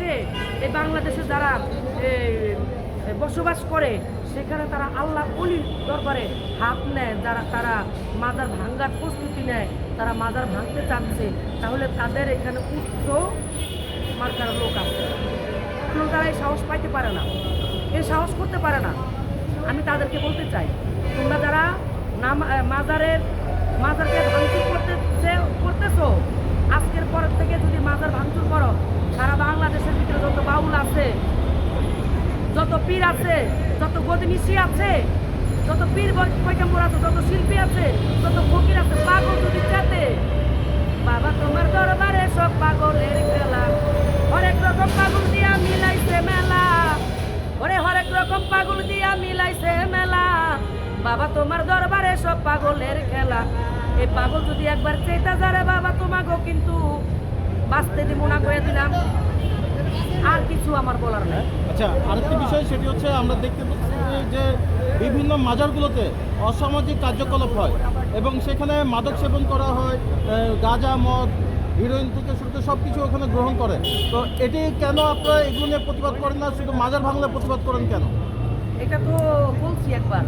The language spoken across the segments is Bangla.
দেশে এই বাংলাদেশে যারা বসবাস করে সেখানে তারা আল্লাহ অলির দরবারে হাত নেয়, যারা তারা মাজার ভাঙ্গার প্রস্তুতি নেয়, তারা মাজার ভাঙতে চাচ্ছে, তাহলে তাদের এখানে উচ্চ মার্কার লোক আছে, কারণ তারা এই সাহস পাইতে পারে না, এই সাহস করতে পারে না। আমি তাদেরকে বলতে চাই, তোমরা যারা মাজারকে ভাঙচুর করতেছো, আজকের পরের থেকে যদি মাজার ভাঙচুর করো, সারা বাংলাদেশের ভিতরে যত বাউল আছে, যত পীর আছে, যত গদিনিশি আছে, যত পীর পয়গাম্বর আছে, যত শিল্পী আছে, যত ফকির আছে, পাগল যদি চাতে, বাবা তোমার দরবারে সব পাগলের খেলা, হরেক রকম পাগল দিয়া মিলাইছে মেলা, হরেক রকম পাগল দিয়া মিলাইছে মেলা, বাবা তোমার দরবারে সব পাগলের খেলা। এই পাগল যদি একবার চেতা যারে বাবা তোমাকেও কিন্তু বাঁচতে দিব না, করে দিলাম। আর কিছু আমার বলার নেই। আচ্ছা, আরেকটি বিষয় সেটি হচ্ছে আমরা দেখতে পাচ্ছি যে বিভিন্ন মাজারগুলোতে অসামাজিক কার্যকলাপ হয় এবং সেখানে মাদক সেবন করা হয়, গাঁজা, মদ, হিরোইন থেকে শুরু করে সব কিছু ওখানে গ্রহণ করে। তো এটি কেন আপনারা এগুলো নিয়ে প্রতিবাদ করেন না, শুধু মাজার ভাঙলে প্রতিবাদ করেন কেন? এটা তো বলছি একবার,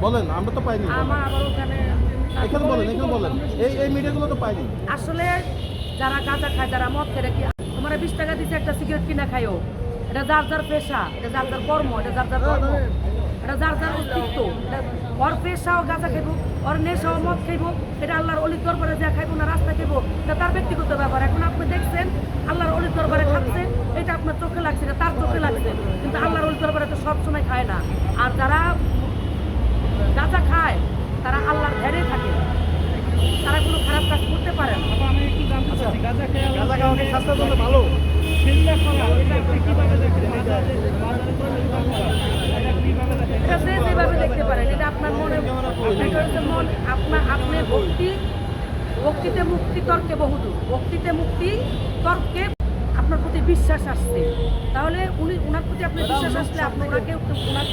বলেন, আমরা তো পাইনি। আমার আবার ওখানে এখানে বলেন এই মিডিয়াগুলো তো পাইনি। আসলে যারা গাঁজা খায়, যারা মদ খেয়ে, কি তোমার 20 টাকা দিচ্ছে একটা সিগারেট কিনা খাইও, এটা যার যার পেশা, এটা যার যার কর্ম, এটা যার যার কর্ম, এটা যার যার অস্তিত্ব। ওর পেশাও গাঁজা খাইব, ওর নেশাও মদ খাইব, এটা আল্লাহর অলির দরবারে যা খাইব না রাস্তা খাইব, এটা তার ব্যক্তিগত ব্যাপার। এখন আপনি দেখছেন আল্লাহর অলির দরবারে খাচ্ছে, এটা আপনার চোখে লাগছে, এটা তার চোখে লাগছে, কিন্তু আল্লাহর অলির দরবারে তো সবসময় খায় না। আর যারা গাঁজা খায় তারা আল্লাহর ধ্যানে থাকে, তারা কোনো খারাপ কাজ করতে পারে না। আমি একটু জানতে চাচ্ছি, গাঁজা খাওয়া কি স্বাস্থ্যের জন্য ভালো? চিন্তা করা, এটা আপনি কিভাবে দেখেন? মাজারে এটা কিভাবে দেখেন? এটা যে যেভাবে দেখতে পারেন, এটা আপনার মনে, আপনি ভক্তিতে মুক্তি, তর্কে বহুদূর। ভক্তিতে মুক্তি, তর্কে আপনার প্রতি বিশ্বাস আসছে, তাহলে ওনার প্রতি আপনার বিশ্বাস আসলে আপনি ওনাকে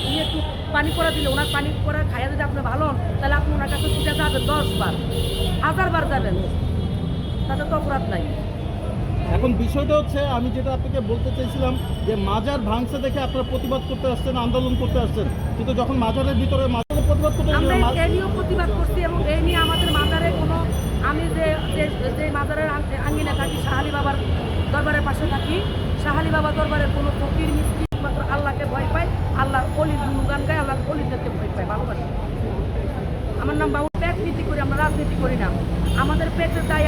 উনি একটু পানি করা দিলে, ওনার পানি করা খাইয়া যদি আপনি ভালো হন, তাহলে আপনি ওনার কাছে ছুটে যাবেন 10 বার, 1000 বার যাবেন, তাতে তো অপরাধ নাই। এখন বিষয়টা হচ্ছে, আমি যেটা আপনাকে বলতে চাইছিলাম যে মাজার ভাঙছে দেখে আপনারা প্রতিবাদ করতে আসছেন, আন্দোলন করতে আসছেন, কিন্তু যখন মাজারের ভিতরে মাজারের প্রতিবাদ করতে আমরা এই নিয়েও প্রতিবাদ করছি এবং এই নিয়ে আমাদের মাজারে কোনো, আমি যে মাজারের আঙ্গিনে থাকি, শাহালি বাবার দরবারের পাশে থাকি, শাহালি বাবা দরবারের কোনো ফকির মিস্ত্রি মাত্র আল্লাহকে ভয় পায়, আল্লাহর অলির গুণগান গায়, আল্লাহর অলিদেরকে ভয় পায়, ভালোবাসে। আমার নাম বাবু, পেট নীতি করি, আমরা রাজনীতি করি না, আমাদের পেটের দায়